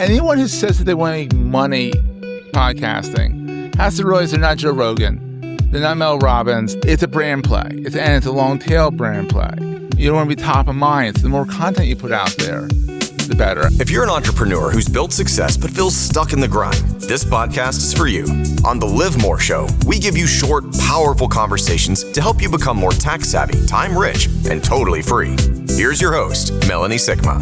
anyone who says that they want to make money podcasting has to realize they're not Joe Rogan. They're not Mel Robbins. It's a brand play. It's a long tail brand play. You don't want to be top of mind. So the more content you put out there, the better. If you're an entrepreneur who's built success but feels stuck in the grind, this podcast is for you. On the Live More Show, we give you short, powerful conversations to help you become more tax savvy, time rich, and totally free. Here's your host, Melanie Sigma.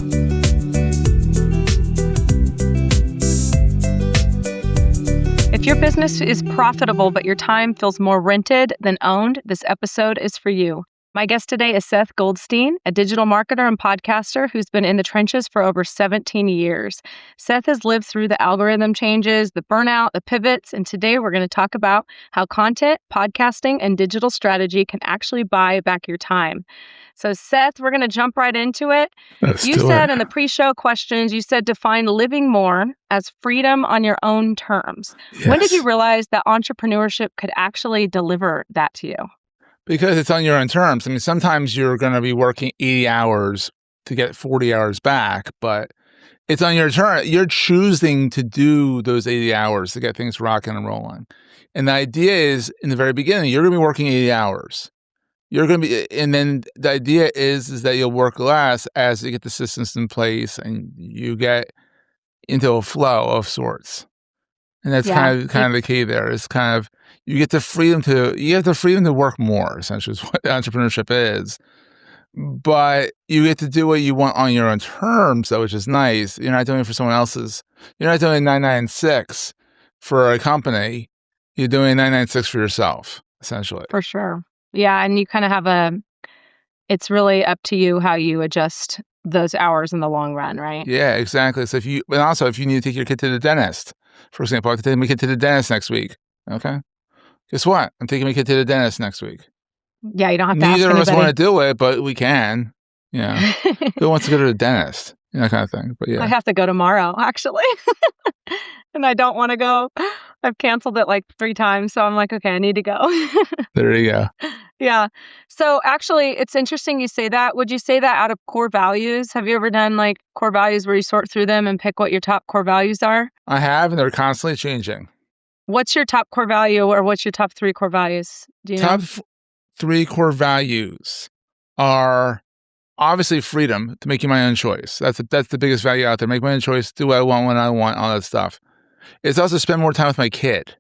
If your business is profitable but your time feels more rented than owned, this episode is for you. My guest today is Seth Goldstein, a digital marketer and podcaster who's been in the trenches for over 17 years. Seth has lived through the algorithm changes, the burnout, the pivots, and today we're going to talk about how content, podcasting, and digital strategy can actually buy back your time. So Seth, we're going to jump right into it. You said in the pre-show questions, you said define living more as freedom on your own terms. Yes. When did you realize that entrepreneurship could actually deliver that to you? Because it's on your own terms. I mean, sometimes you're going to be working 80 hours to get 40 hours back, but it's on your turn. You're choosing to do those 80 hours to get things rocking and rolling. And the idea is, in the very beginning, you're going to be working 80 hours. And then the idea is that you'll work less as you get the systems in place and you get into a flow of sorts. And that's kind of the key there. It's kind of, you have the freedom to work more, essentially, is what entrepreneurship is. But you get to do what you want on your own terms, though, which is nice. You're not doing it for someone else's. You're not doing 996 for a company. You're doing 996 for yourself, essentially. For sure. Yeah. And you kind of have it's really up to you how you adjust those hours in the long run, right? Yeah, exactly. So if you need to take your kid to the dentist, for example, I could take my kid to the dentist next week. Okay. Guess what? I'm taking my kid to the dentist next week. Yeah, you don't have to ask Neither of us anybody. want to do it, but we can. Yeah. Who wants to go to the dentist? That kind of thing. But yeah. I have to go tomorrow, actually. And I don't want to go. I've canceled it like 3 times. So I'm like, okay, I need to go. There you go. Yeah. So actually, it's interesting you say that. Would you say that out of core values? Have you ever done like core values where you sort through them and pick what your top core values are? I have, and they're constantly changing. What's your top core value or what's your top 3 core values? Do you know? Top 3 core values are obviously freedom to making my own choice. That's the biggest value out there. Make my own choice, do what I want when I want, all that stuff. It's also spend more time with my kid.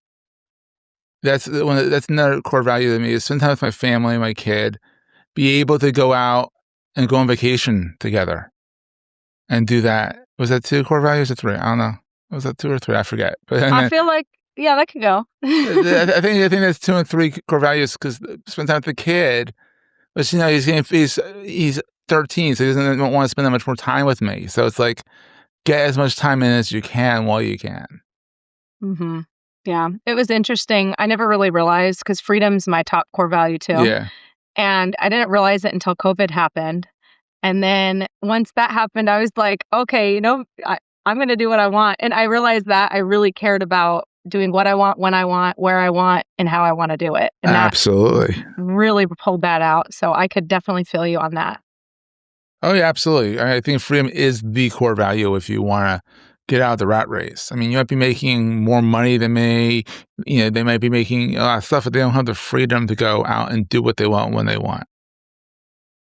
That's another core value to me, is spend time with my family, my kid, be able to go out and go on vacation together and do that. Was that 2 core values or 3? I don't know. Was that 2 or 3? I forget. But I feel like, yeah, that could go. I think that's 2 and 3 core values, because spend time with the kid. But he's 13, so he doesn't want to spend that much more time with me. So it's like, get as much time in as you can while you can. Mm-hmm. Yeah, it was interesting. I never really realized, because freedom's my top core value too. Yeah. And I didn't realize it until COVID happened. And then once that happened, I was like, okay, I'm going to do what I want. And I realized that I really cared about doing what I want, when I want, where I want, and how I want to do it. And absolutely. That really pulled that out. So I could definitely feel you on that. Oh, yeah, absolutely. I think freedom is the core value if you want to get out of the rat race. I mean, you might be making more money than me. They might be making a lot of stuff, but they don't have the freedom to go out and do what they want when they want.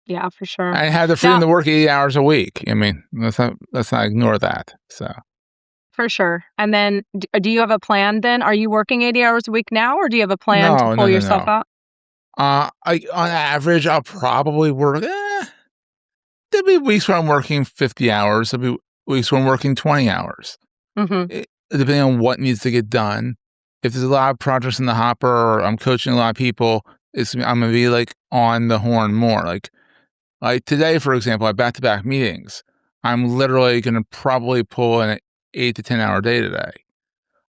Yeah, for sure. I have the freedom to work 80 hours a week. I mean, let's not ignore that. So. For sure. And then do you have a plan then? Are you working 80 hours a week now, or do you have a plan to pull yourself out? On average, I'll probably work, there'll be weeks where I'm working 50 hours. There'll be weeks where I'm working 20 hours. Mm-hmm. Depending on what needs to get done. If there's a lot of projects in the hopper, or I'm coaching a lot of people, I'm going to be like on the horn more. Like today, for example, I have back-to-back meetings. I'm literally going to probably pull an 8 to 10 hour day today.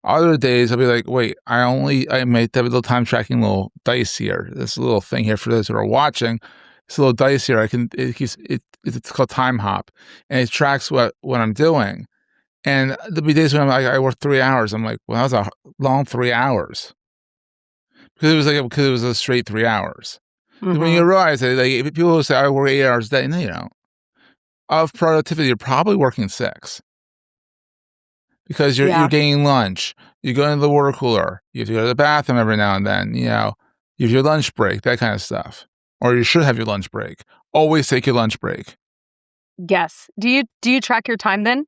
Other days, I'll be like, wait, I made that little time tracking little dice here. This little thing here for those that are watching. This little dice here, it's called Time Hop, and it tracks what I'm doing. And there'll be days when I work 3 hours. I'm like, well, that was a long 3 hours. Because it was a straight 3 hours. Mm-hmm. When you realize that, like, people will say, I work 8 hours a day. No, you don't. Of productivity, you're probably working 6. because you're getting lunch. You go into the water cooler. You have to go to the bathroom every now and then. You have your lunch break, that kind of stuff. Or you should have your lunch break. Always take your lunch break. Yes. Do you track your time then?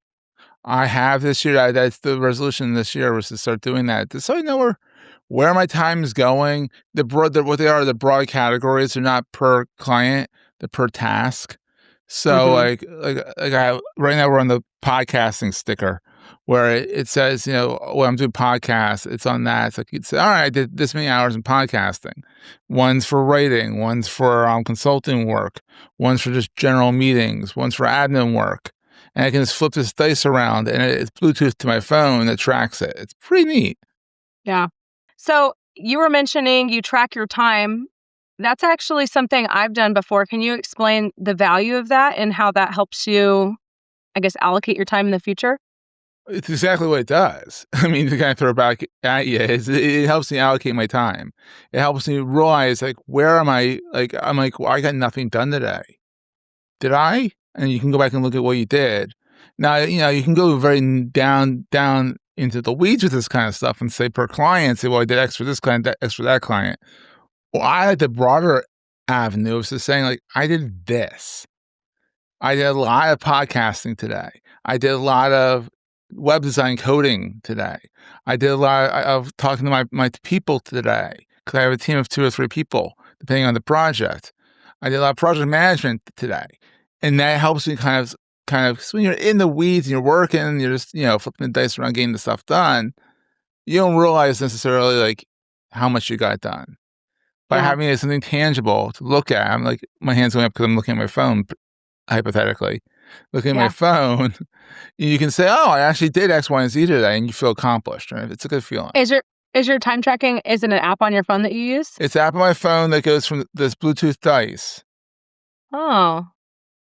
I have this year. That's the resolution this year, was to start doing that, so I know where my time is going. The broad categories are not per client, they're per task. So like right now we're on the podcasting sticker where it says, when I'm doing podcasts, it's on that. It's like you'd say, all right, I did this many hours in podcasting. One's for writing, one's for consulting work, one's for just general meetings, one's for admin work. And I can just flip this dice around and it's Bluetooth to my phone that tracks it. It's pretty neat. Yeah. So you were mentioning you track your time. That's actually something I've done before. Can you explain the value of that and how that helps you, I guess, allocate your time in the future? It's exactly what it does. I mean, to kind of throw it back at you, it helps me allocate my time. It helps me realize, where am I? I'm like, well, I got nothing done today. Did I? And you can go back and look at what you did. Now, you can go very down into the weeds with this kind of stuff and say per client, say, well, I did X for this client, X for that client. Well, I like the broader avenue of just saying, I did this. I did a lot of podcasting today. I did a lot of web design coding today. I did a lot of talking to my people today, because I have a team of 2 or 3 people, depending on the project. I did a lot of project management today. And that helps me kind of, so when you're in the weeds and you're working, you're just, flipping the dice around getting the stuff done, you don't realize necessarily how much you got done. By having something tangible to look at, I'm like, my hand's going up because I'm looking at my phone, hypothetically. Looking at my phone, you can say, oh, I actually did X, Y, and Z today, and you feel accomplished, right? It's a good feeling. Is your time tracking, is it an app on your phone that you use? It's an app on my phone that goes from this Bluetooth dice. Oh.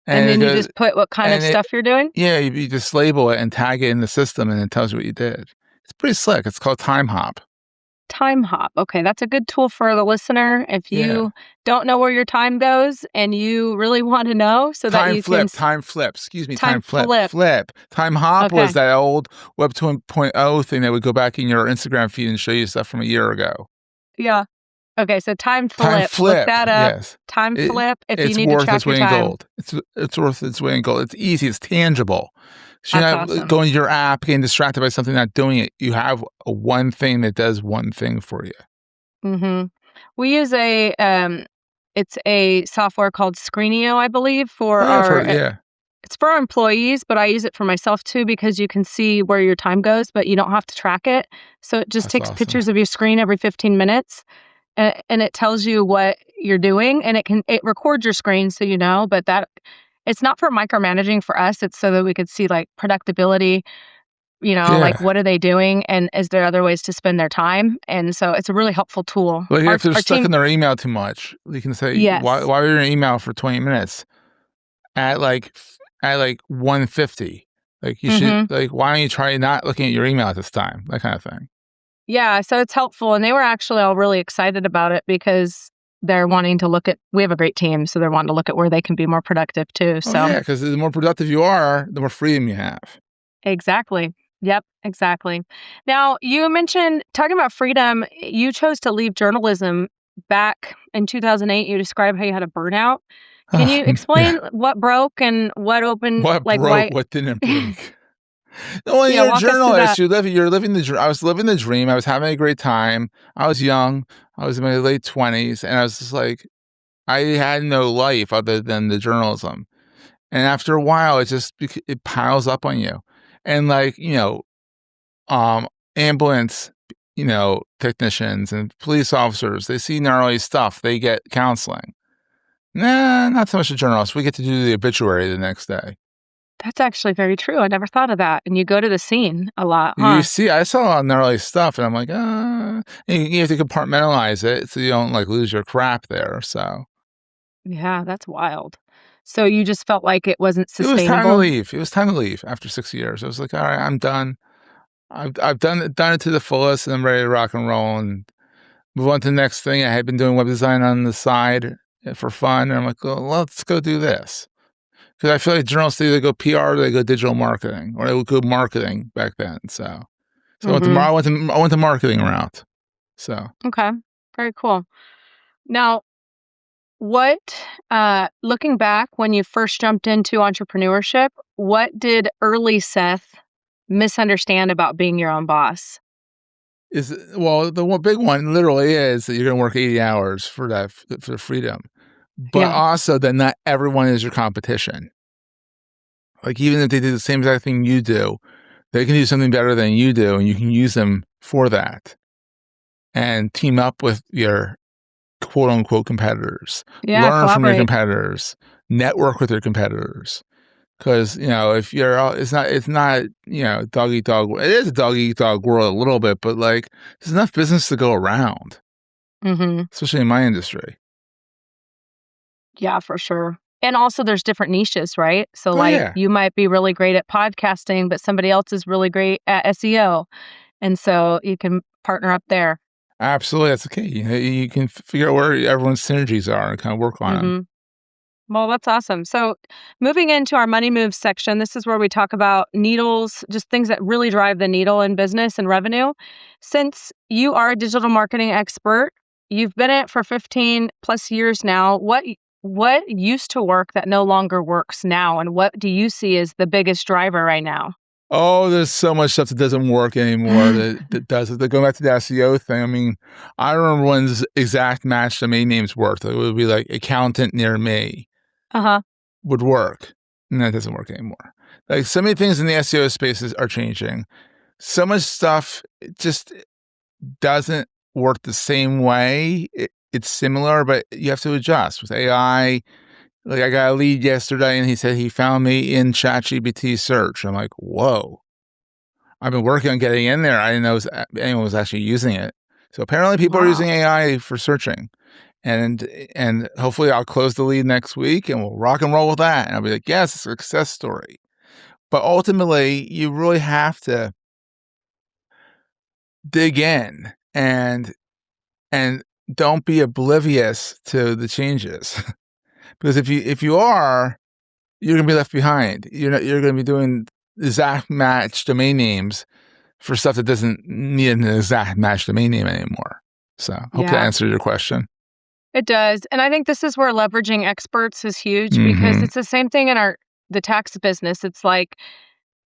And then you just put what kind of stuff you're doing? Yeah, you just label it and tag it in the system, and it tells you what you did. It's pretty slick. It's called Time Hop. Time Hop. Okay, that's a good tool for the listener if you don't know where your time goes and you really want to know, so that you can... Time flip. Excuse me. Time flip. Time Hop was that old Web 2.0 thing that would go back in your Instagram feed and show you stuff from a year ago. Yeah. Okay, so Time Flip. Look that up. Yes. Time Flip. If you need to track your time, it's worth its weight in gold. It's easy. It's tangible. So you're not awesome. going to your app, getting distracted by something, not doing it. You have one thing that does one thing for you. Mm-hmm. We use it's a software called Screenio, I believe, for it's for our employees, but I use it for myself too, because you can see where your time goes, but you don't have to track it. So it just takes pictures of your screen every 15 minutes. And it tells you what you're doing, and it records your screen, so but that it's not for micromanaging for us. It's so that we could see predictability, what are they doing, and is there other ways to spend their time? And so it's a really helpful tool. If they're stuck in their email too much, you can say, why were you in your email for 20 minutes at 1:50? You should, why don't you try not looking at your email at this time? That kind of thing. Yeah, so it's helpful. And they were actually all really excited about it because they're wanting to look at, we have a great team, so they're wanting to look at where they can be more productive too. So because the more productive you are, the more freedom you have. Exactly. Yep, exactly. Now, you mentioned, talking about freedom, you chose to leave journalism back in 2008. You described how you had a burnout. Can you explain what broke and what opened? What broke? What didn't break? Well, you're a journalist. You're living the dream. I was living the dream. I was having a great time. I was young. I was in my late 20s, and I was just I had no life other than the journalism. And after a while, it piles up on you. And ambulance, technicians and police officers, they see gnarly stuff. They get counseling. Nah, not so much a journalist. We get to do the obituary the next day. That's actually very true. I never thought of that. And you go to the scene a lot, huh? You see, I saw a lot of gnarly stuff, and I'm like, you have to compartmentalize it so you don't lose your crap there. So, yeah, that's wild. So you just felt like it wasn't sustainable. It was time to leave. It was time to leave after 6 years. I was like, all right, I'm done. I've done it to the fullest, and I'm ready to rock and roll and move on to the next thing. I had been doing web design on the side for fun, and I'm like, well, let's go do this. Because I feel like journalists either go PR or they go digital marketing, or they would go marketing back then. So I went the marketing route. So Okay, very cool. Now, what looking back when you first jumped into entrepreneurship, what did early Seth misunderstand about being your own boss? the one big one literally is that you're going to work 80 hours for for the freedom, but Yeah. also that not everyone is your competition. Like even if they do the same exact thing you do, they can do something better than you do, and you can use them for that and team up with your quote unquote competitors. Yeah, Learn from your collaborate. competitors. Network with your competitors. Because if you're, it's not dog eat dog. It is a dog eat dog world a little bit, but like there's enough business to go around, especially in my industry. Yeah, for sure. And also there's different niches, right? So Oh like yeah, you might be really great at podcasting, but somebody else is really great at SEO. And so you can partner up there. absolutely. That's the key. You can figure out where everyone's synergies are and kind of work on them. hmm Well, that's awesome. So, moving into our money moves section, this is where we talk about needles, just things that really drive the needle in business and revenue. Since you are a digital marketing expert, you've been in it for 15 plus years now. What used to work that no longer works now, and what do you see as the biggest driver right now? Oh, there's so much stuff that doesn't work anymore that does it. Going back to the SEO thing, I mean, I remember when this exact match domain names worked. It would be like accountant near me Uh-huh. would work. And that doesn't work anymore. Like so many things in the SEO spaces are changing. So much stuff just doesn't work the same way. It's similar, but you have to adjust with AI. Like I got a lead yesterday and he said he found me in ChatGPT search. I'm like, whoa. I've been working on getting in there. I didn't know anyone was actually using it. So apparently people are Wow. using AI for searching. And hopefully I'll close the lead next week and we'll rock and roll with that. And I'll be like, yes, it's a success story. But ultimately, you really have to dig in and don't be oblivious to the changes. Because if you are, you're gonna be left behind. You're gonna be doing exact match domain names for stuff that doesn't need an exact match domain name anymore. So hope that Yeah. answered your question. It does. And I think this is where leveraging experts is huge because Mm-hmm. it's the same thing in the tax business. It's like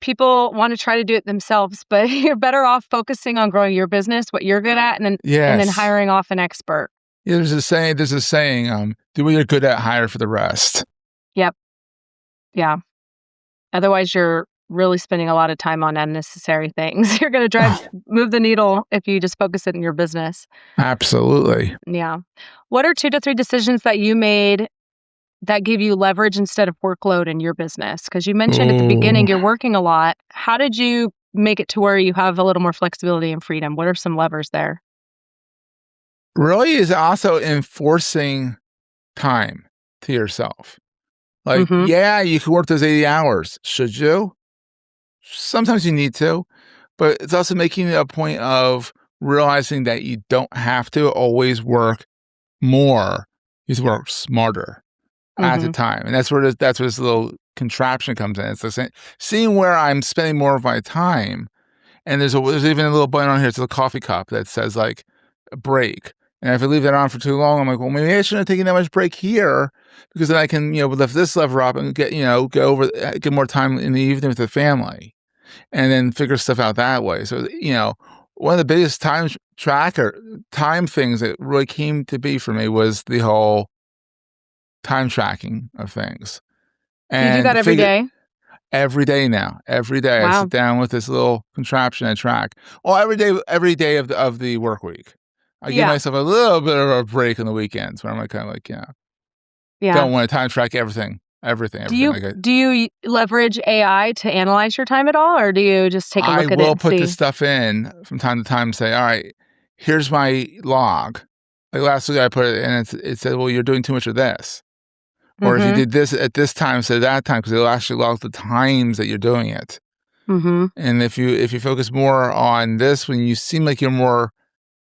people want to try to do it themselves, but you're better off focusing on growing your business, what you're good at, and then Yes. hiring off an expert. Yeah, there's a saying, do what you're good at, hire for the rest. Yep. Yeah. Otherwise you're really spending a lot of time on unnecessary things. You're going to Oh, move the needle if you just focus it in your business. absolutely. Yeah. What are 2 to 3 decisions that you made that give you leverage instead of workload in your business? Because you mentioned at the Ooh. beginning you're working a lot. How did you make it to where you have a little more flexibility and freedom? What are some levers there? Really is also enforcing time to yourself. Like, Mhm. yeah, you can work those 80 hours. Should you? Sometimes you need to, but it's also making it a point of realizing that you don't have to always work more. You have to work smarter at the Mhm. time. And that's where this little contraption comes in. It's like seeing where I'm spending more of my time. And there's even a little button on here. It's a coffee cup that says like a break. And if I leave that on for too long, I'm like, well, maybe I shouldn't have taken that much break here because then I can, lift this lever up and get more time in the evening with the family and then figure stuff out that way. So, one of the biggest time things that really came to be for me was the whole time tracking of things Do you do that and every figure day? every day now. Every day I sit Wow. down with this little contraption and track. Well, every day of the work week. I give Yeah. myself a little bit of a break on the weekends where I'm like, kind of like, Yeah. don't want to time track everything, Do everything. you Like do you leverage AI to analyze your time at all, or do you just take a I look at it will and put this see? stuff in from time to time and say, all right, here's my log. Like last week I put it in and it said, well, you're doing too much of this. Or if you Mhm. did this at this time instead of that time, because it'll actually log the times that you're doing it. Mhm. And if you focus more on this when you seem like you're more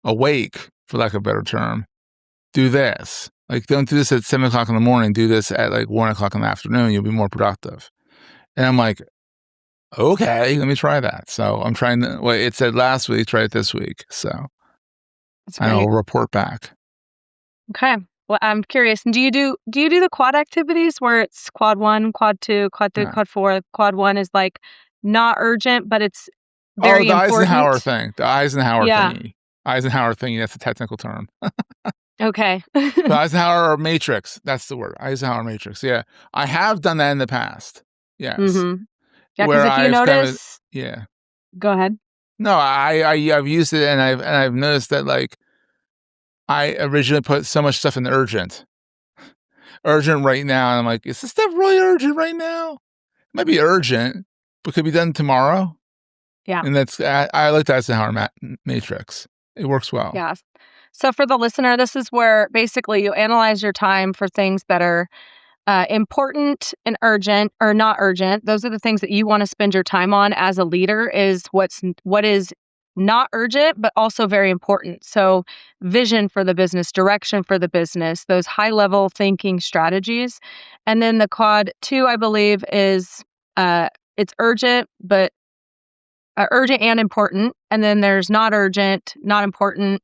awake, for lack of a better term, do this. Like, don't do this at 7:00 in the morning. Do this at like 1:00 in the afternoon. You'll be more productive. And I'm like, okay, let me try that. So I'm trying to, well, it said last week, try it this week. So That's I'll great. report back. Okay. Well, I'm curious. Do you do the quad activities where it's quad 1, quad 2, quad 3, No. quad 4? Quad 1 is like not urgent, but it's Oh, very the Eisenhower important. thing. The Eisenhower Yeah. thingy. Eisenhower thingy, that's a technical term. Okay. The Eisenhower matrix, that's the word. Eisenhower matrix. Yeah. I have done that in the past. Yes. Mm-hmm. Yeah, because Where if you I've kind of, notice, yeah. go ahead. No, I've used it, and I've noticed that, like, I originally put so much stuff in urgent right now, and I'm like, is this stuff really urgent right now? It might be urgent, but could be done tomorrow. Yeah. And that's I like the Eisenhower matrix. It works well. Yeah. So for the listener, this is where basically you analyze your time for things that are important and urgent or not urgent. Those are the things that you want to spend your time on as a leader, is what is not urgent, but also very important. So vision for the business, direction for the business, those high level thinking strategies. And then the quad 2, I believe, is it's urgent, but urgent and important. And then there's not urgent, not important,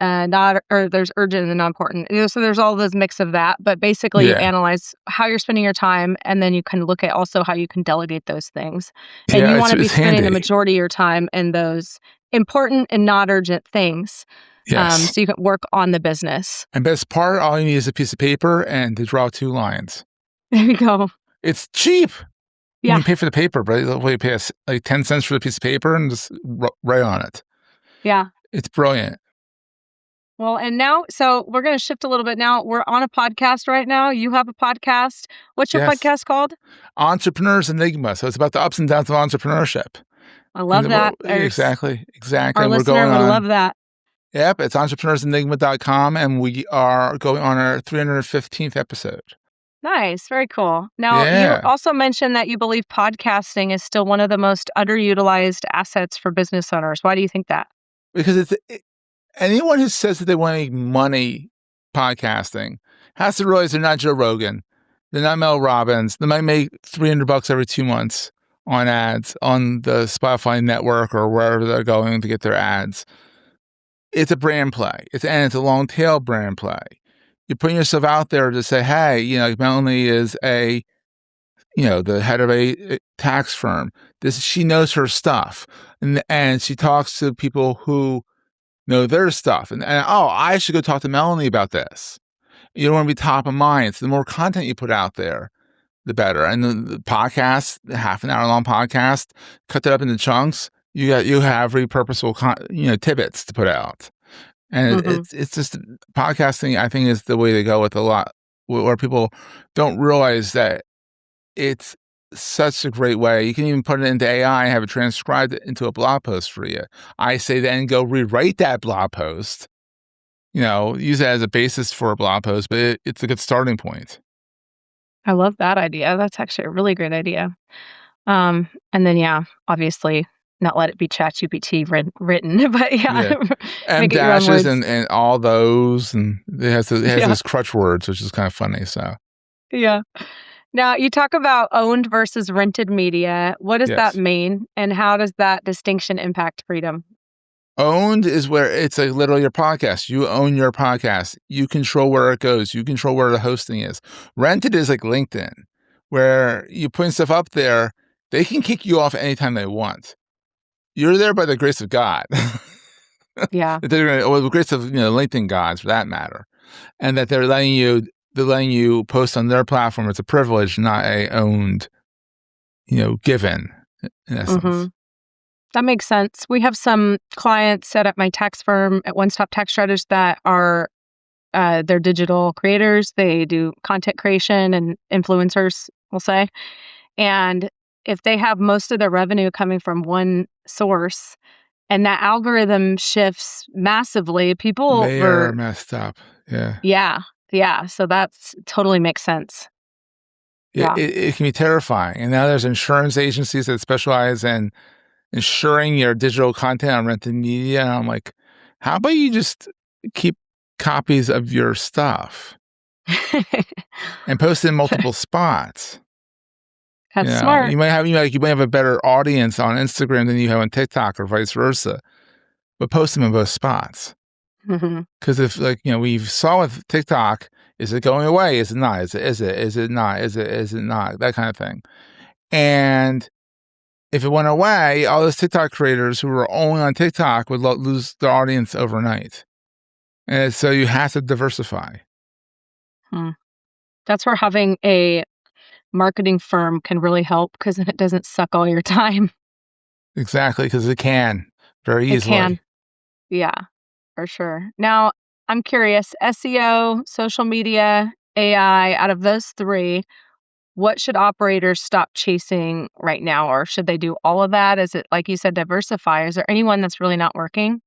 there's urgent and not important. So there's all those mix of that, but basically you Yeah. analyze how you're spending your time, and then you can look at also how you can delegate those things. And Yeah, you want to be it's spending the handy. majority of your time in those important and not urgent things. Yes. So you can work on the business. And best part, all you need is a piece of paper and to draw 2 lines. There you go. It's cheap. Yeah. You pay for the paper, but you pay us like 10 cents for the piece of paper and just write on it. Yeah. It's brilliant. Well, and now, so we're going to shift a little bit now. We're on a podcast right now. You have a podcast. What's your Yes. podcast called? Entrepreneurs Enigma. So it's about the ups and downs of entrepreneurship. I love that. Exactly. Our listener would love that. Yep, it's entrepreneursenigma.com, and we are going on our 315th episode. Nice. Very cool. Now, Yeah. you also mentioned that you believe podcasting is still one of the most underutilized assets for business owners. Why do you think that? Because anyone who says that they want to make money podcasting has to realize they're not Joe Rogan. They're not Mel Robbins. They might make $300 every 2 months on ads on the Spotify network or wherever they're going to get their ads. It's a brand play. It's a long tail brand play. You're putting yourself out there to say, hey, Melanie is the head of a tax firm. She knows her stuff, and she talks to people who know their stuff. And I should go talk to Melanie about this. You don't want to be top of mind. So the more content you put out there, the better. And the podcast, the half an hour long podcast, cut that up into chunks. You have repurposeful tidbits to put out. And it's just podcasting, I think, is the way to go with a lot, where people don't realize that it's such a great way. You can even put it into AI and have it transcribed into a blog post for you. I say then go rewrite that blog post, use it as a basis for a blog post, but it's a good starting point. I love that idea. That's actually a really great idea. And then, obviously, not let it be ChatGPT written, but and dashes and all those, and it has those crutch words, which is kind of funny. So yeah. Now you talk about owned versus rented media. What does that mean, and how does that distinction impact freedom? Owned is where it's like literally your podcast. You own your podcast. You control where it goes. You control where the hosting is. Rented is like LinkedIn, where you put stuff up there. They can kick you off anytime they want. You're there by the grace of God. Yeah. Or the grace of LinkedIn gods, for that matter, and that they're letting you post on their platform. It's a privilege, not a owned, given, in essence. Mm-hmm. That makes sense. We have some clients set at my tax firm at One Stop Tax Strategist that are they're digital creators. They do content creation and influencers, we'll say. And if they have most of their revenue coming from one source and that algorithm shifts massively, They are messed up. Yeah. Yeah. So that's totally makes sense. It can be terrifying. And now there's insurance agencies that specialize in insuring your digital content on rented media. And I'm like, how about you just keep copies of your stuff and post it in multiple spots. That's smart. You might have a better audience on Instagram than you have on TikTok or vice versa, but post them in both spots. Because if we saw with TikTok, is it going away? Is it not? Is it not? Is it not? That kind of thing. And if it went away, all those TikTok creators who were only on TikTok would lose their audience overnight. And so you have to diversify. That's where having a marketing firm can really help, because then it doesn't suck all your time. Exactly, because it can very easily. It can. Yeah, for sure. Now, I'm curious, SEO, social media, AI, out of those three, what should operators stop chasing right now? Or should they do all of that? Is it, like you said, diversify? Is there anyone that's really not working?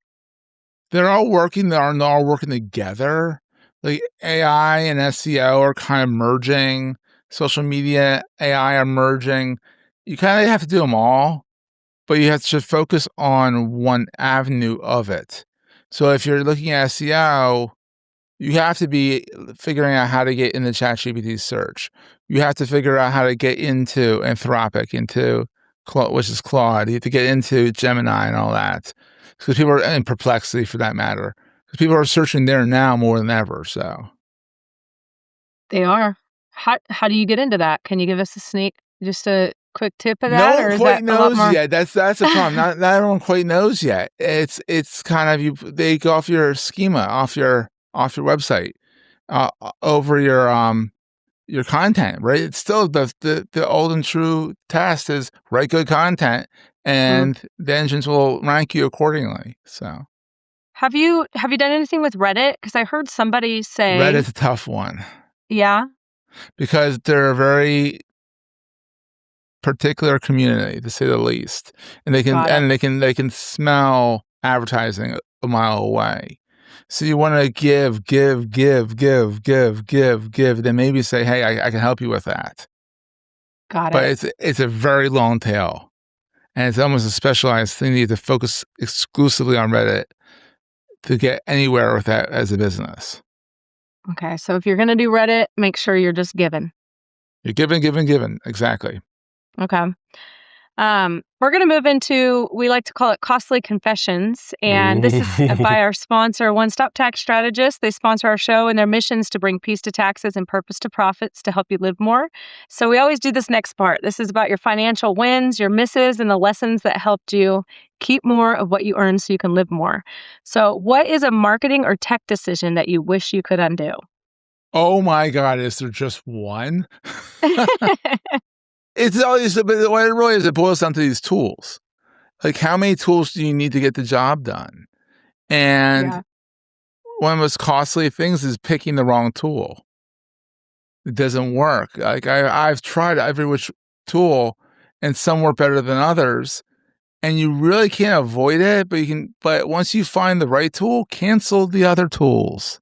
They're all working. They're all working together. Like AI and SEO are kind of merging. Social media, AI are merging. You kind of have to do them all, but you have to focus on one avenue of it. So if you're looking at SEO, you have to be figuring out how to get into ChatGPT search. You have to figure out how to get into Anthropic, which is Claude. You have to get into Gemini and all that. Because people are in Perplexity, for that matter. Because people are searching there now more than ever. So they are. How do you get into that? Can you give us just a quick tip of that? No one quite knows yet. That's the problem. Not everyone quite knows yet. It's kind of they go off your schema, off your website, over your content, right? It's still the old and true test is write good content, and the engines will rank you accordingly. So, have you done anything with Reddit? Because I heard somebody say Reddit's a tough one. Yeah, because they're a very particular community, to say the least, and they can smell advertising a mile away. So you want to give, then maybe say, hey, I can help you with that. Got it. But it's a very long tail, and it's almost a specialized thing. You have to focus exclusively on Reddit to get anywhere with that as a business. Okay, so if you're going to do Reddit, make sure you're just giving. You're giving. Exactly. Okay. We're going to move into, we like to call it Costly Confessions. And this is by our sponsor, One Stop Tax Strategist. They sponsor our show, and their mission is to bring peace to taxes and purpose to profits to help you live more. So we always do this next part. This is about your financial wins, your misses, and the lessons that helped you keep more of what you earn so you can live more. So what is a marketing or tech decision that you wish you could undo? Oh my God, is there just one? It's always, but what it really is, it boils down to these tools. Like, how many tools do you need to get the job done? And one of the most costly things is picking the wrong tool. It doesn't work. Like, I've tried every which tool, and some work better than others. And you really can't avoid it, but once you find the right tool, cancel the other tools.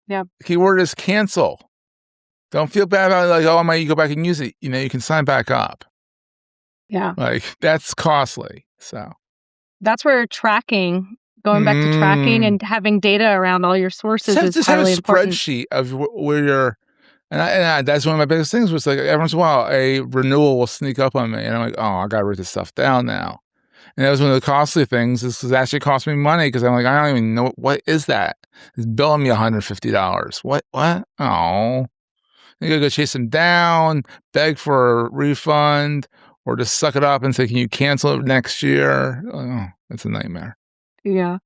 Yeah. The keyword is cancel. Don't feel bad about it, like, oh, you go back and use it. You can sign back up. Yeah. Like, that's costly. So that's where going back to tracking and having data around all your sources is highly important. Just have a spreadsheet of where you're, and that's one of my biggest things was, like, every once in a while, a renewal will sneak up on me, and I'm like, oh, I got to write this stuff down now. And that was one of the costly things. This has actually cost me money, because I'm like, I don't even know, what is that? It's billing me $150. What? Oh. You gotta go chase them down, beg for a refund, or just suck it up and say, can you cancel it next year? Oh, it's a nightmare. Yeah.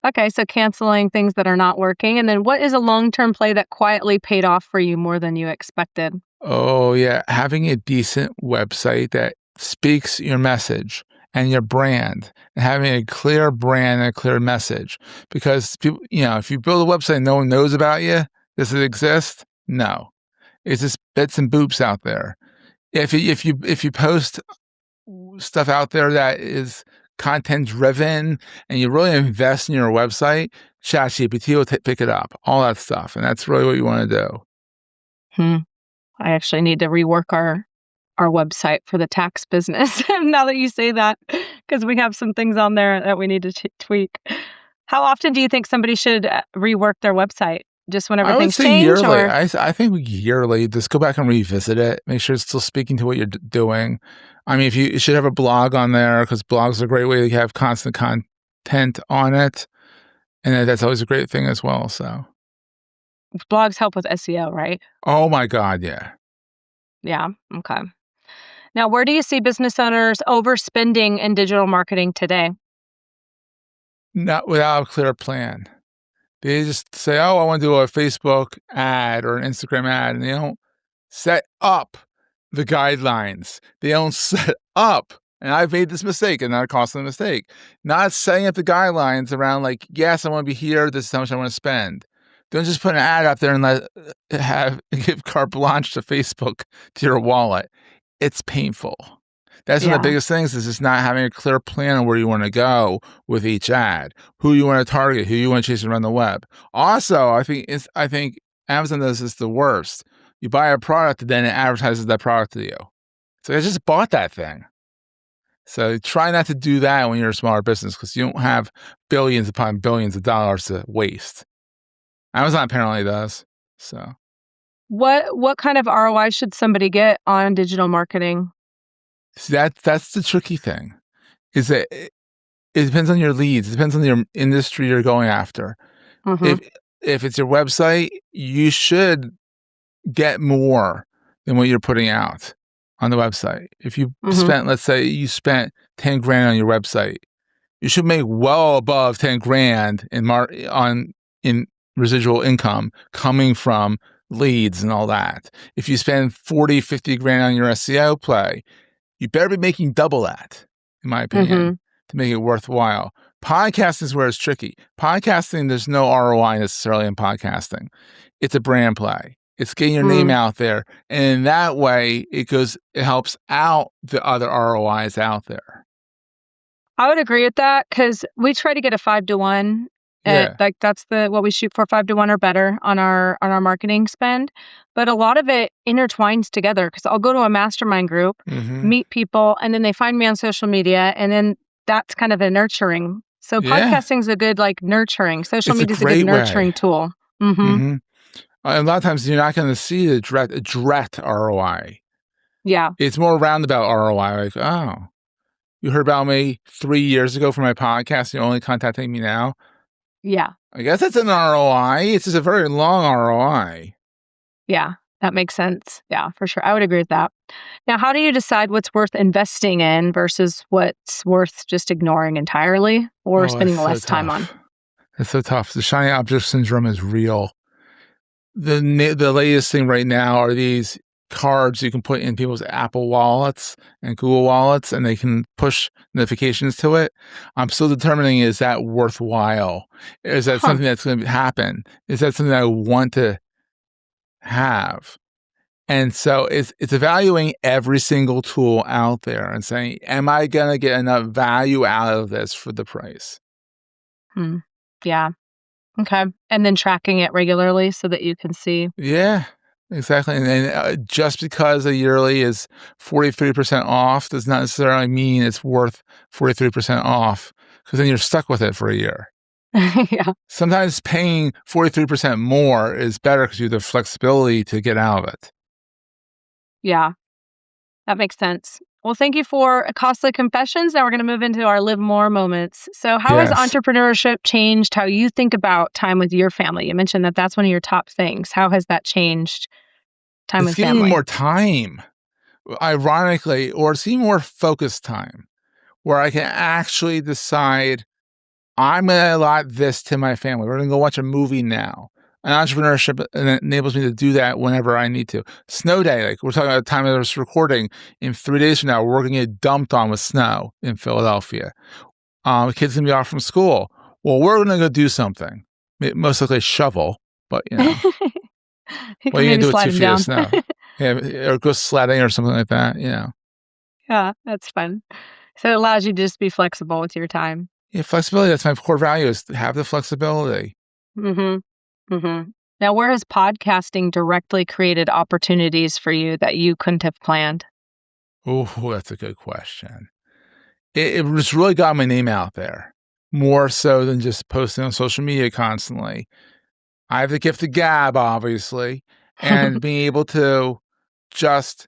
Okay, so canceling things that are not working. And then what is a long-term play that quietly paid off for you more than you expected? Oh, yeah. Having a decent website that speaks your message and your brand, and having a clear brand and a clear message. Because people, if you build a website and no one knows about you, does it exist? No. It's just bits and boops out there. If you post stuff out there that is content driven and you really invest in your website, ChatGPT will pick it up, all that stuff, and that's really what you want to do. I actually need to rework our website for the tax business now that you say that, because we have some things on there that we need to tweak. How often do you think somebody should rework their website? Just whenever I would things say change, yearly. or? I think yearly. Just go back and revisit it. Make sure it's still speaking to what you're doing. I mean, if you should have a blog on there, because blogs are a great way to have constant content on it, and that's always a great thing as well. So, Blogs help with SEO, right? oh my God, yeah. Yeah. Okay. Now, where do you see business owners overspending in digital marketing today? Not without a clear plan. They just say, "Oh, I want to do a Facebook ad or an Instagram ad," and they don't set up the guidelines. They don't set up, and I've made this mistake, and that cost them a mistake. Not setting up the guidelines around like, yes, I want to be here. This is how much I want to spend. Don't just put an ad out there and give carte blanche to Facebook to your wallet. It's painful. That's one of the Yeah. biggest things is just not having a clear plan on where you want to go with each ad, who you want to target, who you want to chase around the web. Also, I think Amazon does this the worst. You buy a product and then it advertises that product to you. So I just bought that thing. So try not to do that when you're a smaller business because you don't have billions upon billions of dollars to waste. Amazon apparently does. So What kind of ROI should somebody get on digital marketing? see, that's the tricky thing. Is that it depends on your leads. It depends on your industry you're going after. Mm-hmm. If it's your website, you should get more than what you're putting out on the website. If you spent, let's say you spent 10 grand on your website, you should make well above 10 grand in residual income coming from leads and all that. If you spend 40, 50 grand on your SEO play, you better be making double that, in my opinion, to make it worthwhile. Podcasting is where it's tricky. Podcasting, there's no ROI necessarily in podcasting. It's a brand play. It's getting your name out there. And in that way, it helps out the other ROIs out there. I would agree with that because we try to get a 5-to-1. Yeah. Like that's what we shoot for, 5-to-1 or better on our marketing spend. But a lot of it intertwines together because I'll go to a mastermind group, meet people, and then they find me on social media, and then that's kind of a nurturing. So podcasting is a good nurturing. Social media is a good nurturing tool. A lot of times you're not going to see the direct ROI. Yeah. It's more roundabout ROI. Like, oh, you heard about me 3 years ago for my podcast. You're only contacting me now. Yeah. I guess that's an ROI. It's just a very long ROI. Yeah, that makes sense. Yeah, for sure. I would agree with that. Now, how do you decide what's worth investing in versus what's worth just ignoring entirely or spending less time on? It's so tough. The shiny object syndrome is real. The latest thing right now are these cards you can put in people's Apple wallets and Google wallets, and they can push notifications to it. I'm still determining, is that worthwhile? Is that something that's going to happen? Is that something I want to have? And so it's evaluating every single tool out there and saying, am I going to get enough value out of this for the price? Yeah. Okay. And then tracking it regularly so that you can see. Yeah, exactly. And then just because a yearly is 43% off does not necessarily mean it's worth 43% off, because then you're stuck with it for a year. Yeah. Sometimes paying 43% more is better because you have the flexibility to get out of it. Yeah, that makes sense. Well, thank you for costly confessions. Now we're going to move into our live more moments. So how has entrepreneurship changed how you think about time with your family? You mentioned that that's one of your top things. How has that changed time with family? It's giving me more time, ironically, or it's giving more focused time where I can actually decide I'm going to allot this to my family. We're going to go watch a movie now. And entrepreneurship enables me to do that whenever I need to. Snow day, like we're talking about the time of this recording, in 3 days from now, we're going to get dumped on with snow in Philadelphia. The kids going to be off from school. Well, we're going to go do something. Most likely shovel, but you what are you going to do with 2 feet of snow? Or go sledding or something like that, Yeah, that's fun. So it allows you to just be flexible with your time. Yeah, flexibility, that's my core value, is to have the flexibility. Now, where has podcasting directly created opportunities for you that you couldn't have planned? Oh, that's a good question. It just really got my name out there. more so than just posting on social media constantly. I have the gift of gab, obviously, and being able to just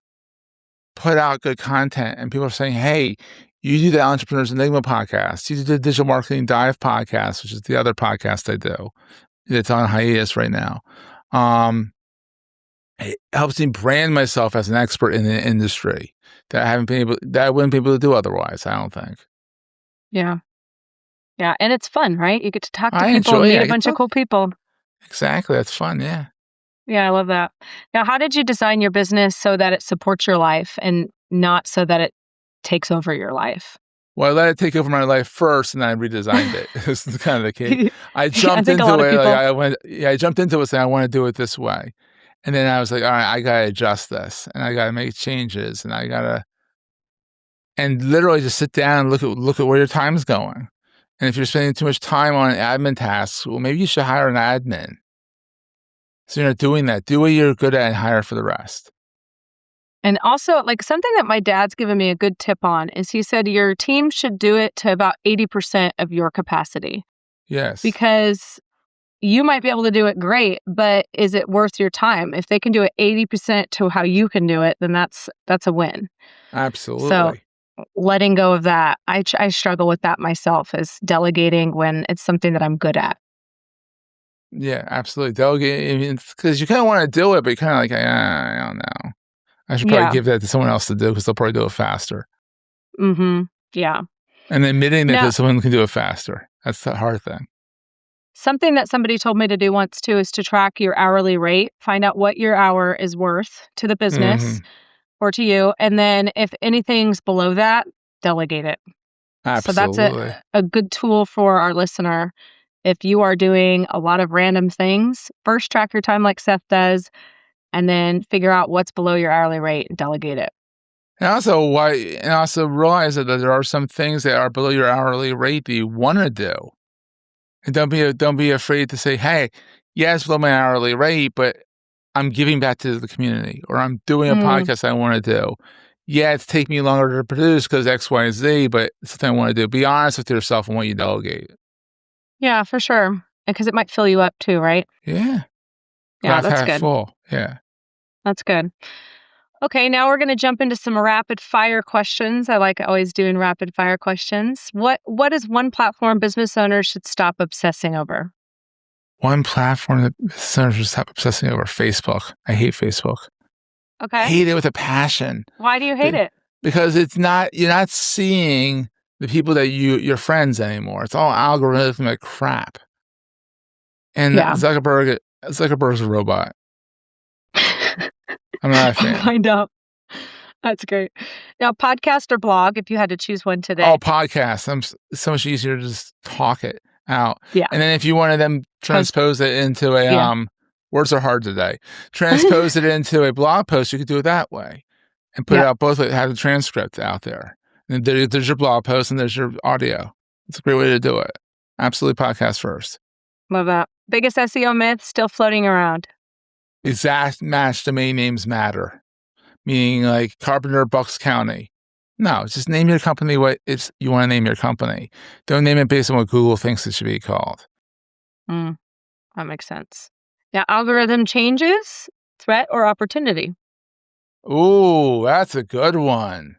put out good content. And people are saying, hey, you do the Entrepreneurs Enigma podcast. You do the Digital Marketing Dive podcast, which is the other podcast I do. It's on hiatus right now. It helps me brand myself as an expert in the industry that I wouldn't be able to do otherwise, I don't think. Yeah. Yeah. And it's fun, right? You get to talk to I people enjoy and meet it. a bunch of cool people. Exactly. That's fun. Yeah. Yeah, I love that. Now, how did you design your business so that it supports your life and not so that it takes over your life? Well, I let it take over my life first, and then I redesigned it. This is kind of the case. I I jumped think a into lot of it. people. I jumped into it saying I want to do it this way, and then I was like, all right, I gotta adjust this, and I gotta make changes, and literally just sit down and look at where your time is going. And if you're spending too much time on admin tasks, well, maybe you should hire an admin. So you're not doing that. Do what you're good at and hire for the rest. And also, like something that my dad's given me a good tip on is he said your team should do it to about 80% of your capacity. Yes. Because you might be able to do it great, but is it worth your time? If they can do it 80% to how you can do it, then that's a win. Absolutely. So letting go of that, I struggle with that myself, is delegating when it's something that I'm good at. Yeah, absolutely. Delegate, because you kind of want to do it, but you're kind of like, I don't know. I should probably give that to someone else to do because they'll probably do it faster. Mm-hmm. Yeah. And admitting that someone can do it faster. That's the hard thing. Something that somebody told me to do once too is to track your hourly rate, find out what your hour is worth to the business or to you. And then if anything's below that, delegate it. Absolutely. So that's a good tool for our listener. If you are doing a lot of random things, first track your time like Seth does, and then figure out what's below your hourly rate and delegate it. And also realize that there are some things that are below your hourly rate that you want to do. And don't be afraid to say, hey, yeah, it's below my hourly rate, but I'm giving back to the community, or I'm doing a podcast I want to do. Yeah, it's taking me longer to produce because X, Y, and Z, but it's something I want to do. Be honest with yourself and what you delegate. Yeah, for sure. Because it might fill you up too, right? Yeah. Yeah, that's good. Full. Yeah. That's good. Okay, now we're going to jump into some rapid fire questions. I like always doing rapid fire questions. What is one platform business owners should stop obsessing over? One platform that business owners should stop obsessing over: Facebook. I hate Facebook. Okay. I hate it with a passion. Why do you hate it? Because you're not seeing the people that your friends anymore. It's all algorithmic crap. And Zuckerberg's a robot. I'm not a fan. I know. That's great. Now, podcast or blog, if you had to choose one today. Oh, podcast. It's so much easier to just talk it out. Yeah. And then if you want to then transpose it into a words are hard today. Transpose it into a blog post, you could do it that way. And put it out both ways, have the transcript out there. And there's your blog post and there's your audio. It's a great way to do it. Absolutely podcast first. Love that. Biggest SEO myth still floating around. Exact match domain names matter. Meaning like Carpenter, Bucks County. No, just name your company what you want to name your company. Don't name it based on what Google thinks it should be called. That makes sense. Now, algorithm changes, threat or opportunity? Ooh, that's a good one.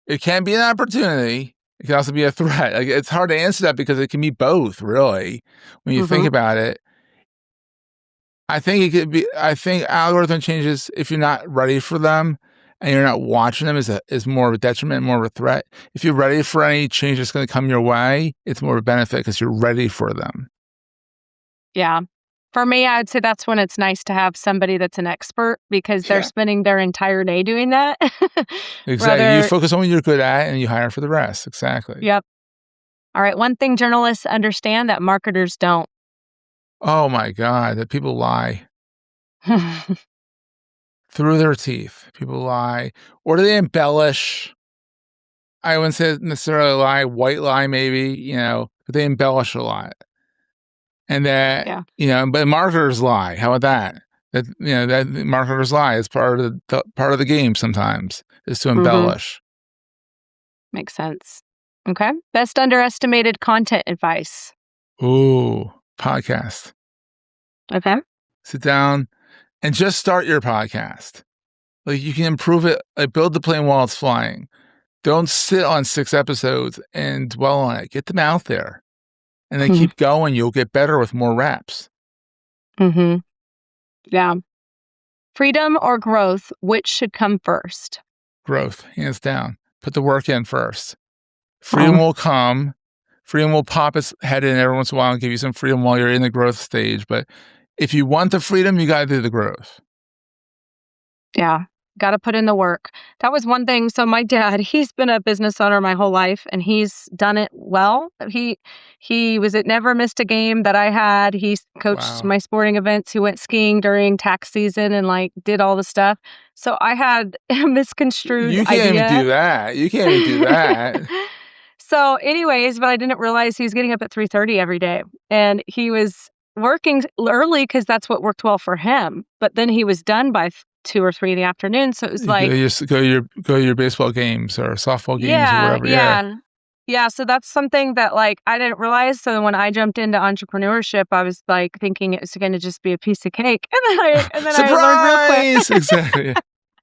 It can be an opportunity. It can also be a threat. Like, it's hard to answer that because it can be both, really, when you think about it. I think algorithm changes, if you're not ready for them and you're not watching them, is more of a detriment, more of a threat. If you're ready for any change that's going to come your way, it's more of a benefit because you're ready for them. Yeah. For me, I'd say that's when it's nice to have somebody that's an expert because they're spending their entire day doing that. Exactly. You focus on what you're good at and you hire for the rest. Exactly. Yep. All right. One thing journalists understand that marketers don't. Oh my God, that people lie. Through their teeth. People lie. Or do they embellish? I wouldn't say necessarily lie, white lie maybe, but they embellish a lot. And that, but marketers lie. How about that? That marketers lie is part of the game sometimes, is to embellish. Makes sense. Okay. Best underestimated content advice. Ooh, podcast. Okay. Sit down and just start your podcast. Like, you can improve it, like build the plane while it's flying. Don't sit on 6 episodes and dwell on it. Get them out there and then keep going. You'll get better with more reps. Mm-hmm. Yeah. Freedom or growth, which should come first? Growth, hands down. Put the work in first. Freedom will come. Freedom will pop its head in every once in a while and give you some freedom while you're in the growth stage. But if you want the freedom, you got to do the growth. Yeah. Got to put in the work. That was one thing. So my dad, he's been a business owner my whole life, and he's done it well. He never missed a game that I had. He coached my sporting events. He went skiing during tax season and did all the stuff. So I had a misconstrued idea. You can't even do that. You can't even do that. So anyways, but I didn't realize he was getting up at 3:30 every day, and he was working early because that's what worked well for him. But then he was done by 2 or 3 in the afternoon. So it was like, go to your baseball games or softball games or whatever. Yeah. So that's something that I didn't realize. So when I jumped into entrepreneurship, I was thinking it was going to just be a piece of cake, and then Surprise! I learned real quick. Exactly.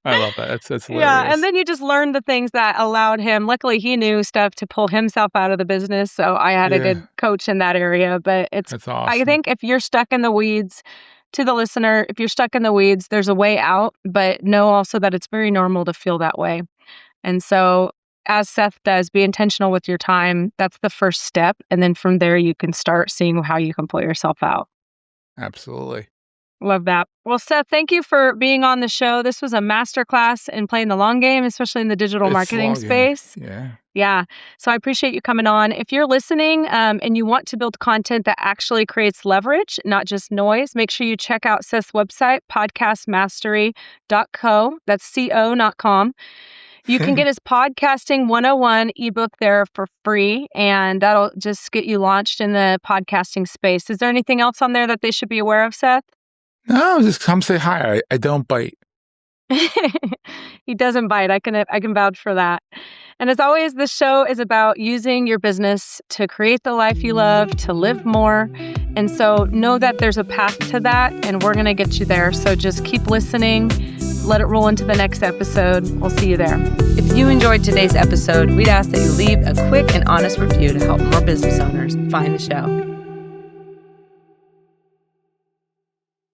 I love that. That's hilarious. Yeah, and then you just learned the things that allowed him. Luckily, he knew stuff to pull himself out of the business, so I had a good coach in that area. But that's awesome. I think if you're stuck in the weeds, to the listener, if you're stuck in the weeds, there's a way out, but know also that it's very normal to feel that way. And so, as Seth does, be intentional with your time. That's the first step. And then from there, you can start seeing how you can pull yourself out. Absolutely. Love that. Well, Seth, thank you for being on the show. This was a masterclass in playing the long game, especially in the digital marketing space. Yeah. So I appreciate you coming on. If you're listening and you want to build content that actually creates leverage, not just noise, make sure you check out Seth's website, podcastmastery.co. That's co, not com. You can get his Podcasting 101 ebook there for free, and that'll just get you launched in the podcasting space. Is there anything else on there that they should be aware of, Seth? No, just come say hi. I don't bite. He doesn't bite. I can vouch for that. And as always, this show is about using your business to create the life you love, to live more. And so know that there's a path to that, and we're going to get you there. So just keep listening. Let it roll into the next episode. We'll see you there. If you enjoyed today's episode, we'd ask that you leave a quick and honest review to help more business owners find the show.